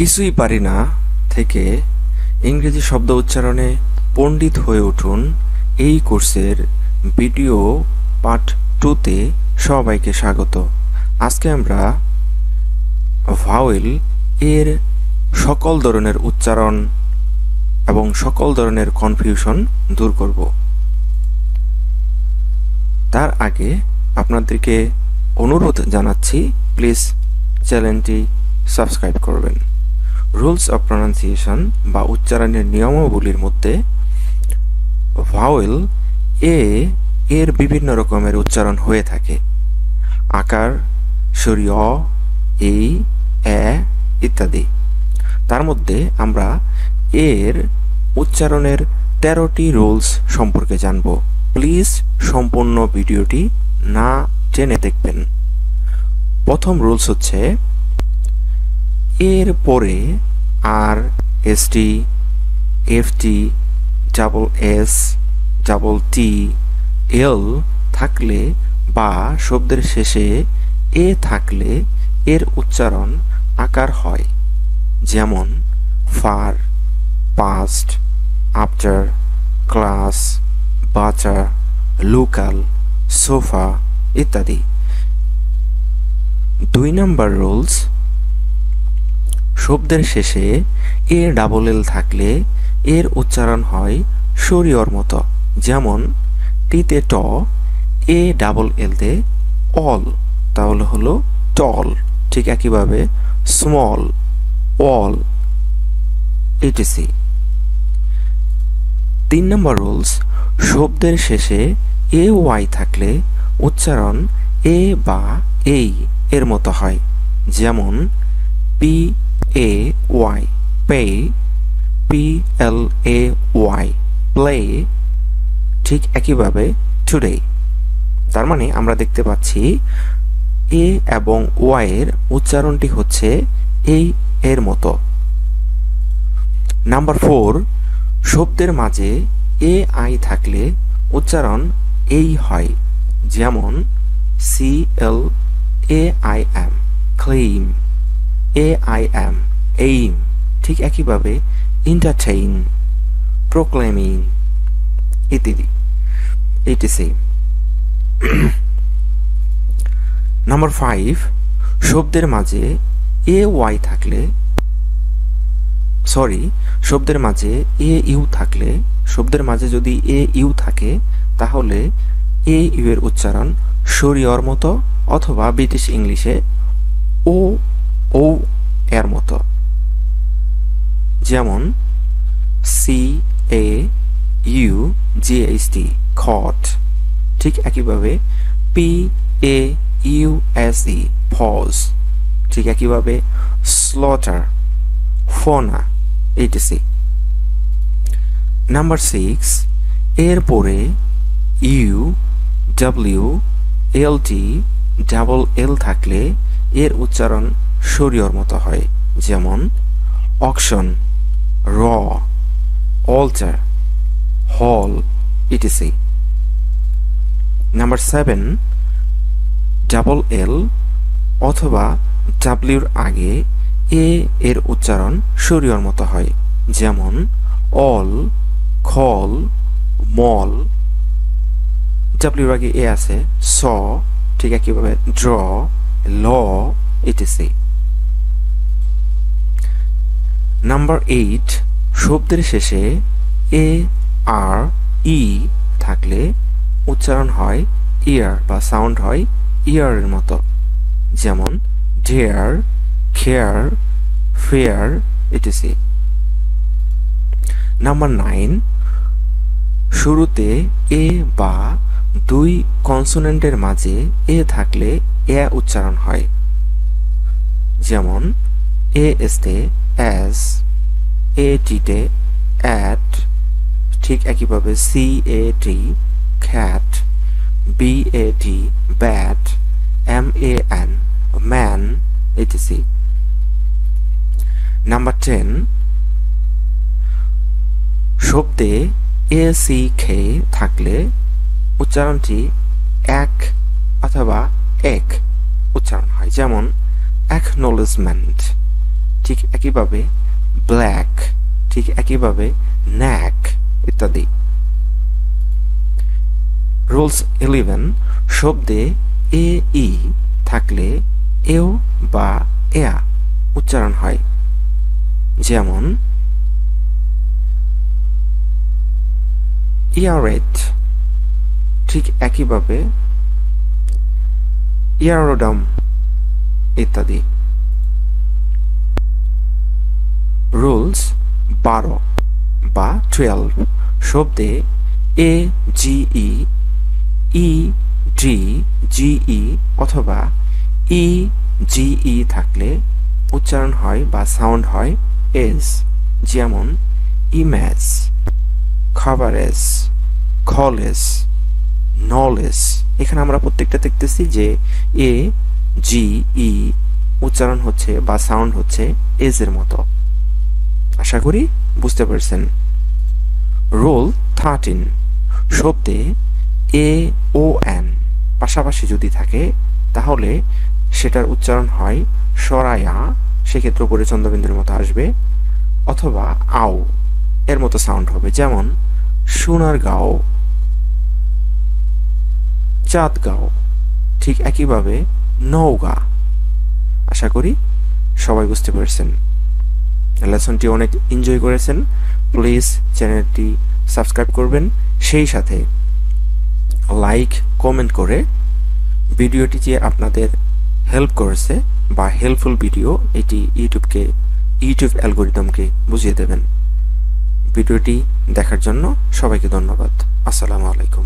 কিছুই পারি না থেকে ইংরেজি শব্দ উচ্চারণে পণ্ডিত হয়ে উঠুন এই কোর্সের ভিডিও পার্ট 2-তে সবাইকে স্বাগত। আজকে আমরা ভাওয়েল এর সকল ধরনের উচ্চারণ এবং সকল ধরনের কনফিউশন দূর করব। তার আগে আপনাদেরকে অনুরোধ জানাচ্ছি, প্লিজ চ্যানেলটি সাবস্ক্রাইব করবেন। রুলস অফ প্রনাউন্সিয়েশন বা উচ্চারণের নিয়মাবলীর মধ্যে ভাওয়েল এর বিভিন্ন রকমের উচ্চারণ হয়ে থাকে। আকার, স্বরী অ, এই, এ ইত্যাদি। তার মধ্যে আমরা এর উচ্চারণের 13টি রুলস সম্পর্কে জানব। প্লিজ সম্পূর্ণ ভিডিওটি না টেনে দেখবেন। প্রথম রুলস হচ্ছে, এর পরে আর, ST, FT, double S, double T, L থাকলে বা শব্দের শেষে এ থাকলে এর উচ্চারণ আকার হয়। যেমন far, past, after, class, butter, local, sofa ইত্যাদি। 2 নম্বর রুলস, শব্দের শেষে এ ডাবল এল থাকলে এর উচ্চারণ হয় স্বরীয়র মতো। যেমন টিতে ট, এ ডাবল এল তে অল, তাহলে হলো টল। ঠিক একইভাবে স্মল, অল ইটিসি। 3 নম্বর রুলস, শব্দের শেষে এ ওয়াই থাকলে উচ্চারণ এ বা এই এর মতো হয়। যেমন P A Y, pay, P L A Y, play. ঠিক একইভাবে টুডে। তার মানে আমরা দেখতে পাচ্ছি এ এবং ওয়াই এর উচ্চারণটি হচ্ছে এই এর মতো। নাম্বার 4, শব্দের মাঝে এ আই থাকলে উচ্চারণ এই হয়। যেমন C L A I M, claim, A I M, aim. ঠিক একইভাবে entertain, proclaiming ইত্যাদি ইটিসি। নাম্বার 5, শব্দের মাঝে এ ওয়াই থাকলে, শব্দের মাঝে এ ইউ থাকলে, শব্দের মাঝে যদি এ ইউ থাকে তাহলে এ ইউ এর উচ্চারণ স্বরীয়র মতো অথবা ব্রিটিশ ইংলিশে ও ও এর মতো। যেমন C A U G H T, caught. ঠিক একইভাবে P A U S E, pause. ঠিক একইভাবে স্লটার, ফোনা ইটিসি। নাম্বার 6, এর পরে U, W, L T, double L থাকলে এর উচ্চারণ স্বরীয়র মতো হয়। যেমন অকশন, র, অল্টার, হল ইটিসি। নাম্বার 7, ডাবল এল অথবা ডাব্লিউর আগে এ এর উচ্চারণ স্বরীয়র মতো হয়। যেমন অল, খল, মল। ডাব্লিউর আগে এ আছে, স। ঠিক একইভাবে ড্র, ল ইটিসি। নাম্বার 8, শব্দের শেষে এ আর ই থাকলে উচ্চারণ হয় ইয়ার বা সাউন্ড হয় ইয়ারের মতো। যেমন dare, care, fair ETC. Number 9, শুরুতে এ বা 2 কনসোনেন্টের মাঝে এ থাকলে এ উচ্চারণ হয়। যেমন এ এসতে অ্যাজ, এ টিতে অ্যাট। ঠিক একইভাবে C A T, cat, B A T, bat, M A N, man ETC. Number 10, শব্দে এ সি খে থাকলে উচ্চারণটি এক অথবা এক উচ্চারণ হয়। যেমন অ্যাকনোলেজমেন্ট। ঠিক একইভাবে ব্ল্যাক, ঠিক একইভাবে ন্যাক ইত্যাদি। রুলস 11, শব্দে এ ই থাকলে এও বা এয়া উচ্চারণ হয়। যেমন ইয়ারেট, ঠিক একইভাবে ইয়ারোডাম ইত্যাদি। রুলস 12 বা 12, শব্দে এ জি ই ডি জি ই অথবা ই জি ই থাকলে উচ্চারণ হয় বা সাউন্ড হয় এস। যেমন ইমেজ, খাবারেস, খলেস, নলেস। এখানে আমরা প্রত্যেকটা দেখতেছি যে এ জি ই উচ্চারণ হচ্ছে বা সাউন্ড হচ্ছে এস এর মতো। আশা করি বুঝতে পারছেন। রুল 13, শব্দে এ ও এন পাশাপাশি যদি থাকে তাহলে সেটার উচ্চারণ হয় সরায়া, সেক্ষেত্রে উপরে চন্দ্রবিন্দুর মতো আসবে, অথবা আও এর মতো সাউন্ড হবে। যেমন সোনারগাঁও, চাঁদগাঁও, ঠিক একইভাবে নওগাঁ। আশা করি সবাই বুঝতে পেরেছেন। লেসনটি অনেক এনজয় করেছেন। প্লিজ চ্যানেলটি সাবস্ক্রাইব করবেন, সেই সাথে লাইক কমেন্ট করে ভিডিওটি যে আপনাদের হেল্প করেছে বা হেল্পফুল ভিডিও, এটি ইউটিউব অ্যালগরিদমকে বুঝিয়ে দেবেন। ভিডিওটি দেখার জন্য সবাইকে ধন্যবাদ। আসসালামু আলাইকুম।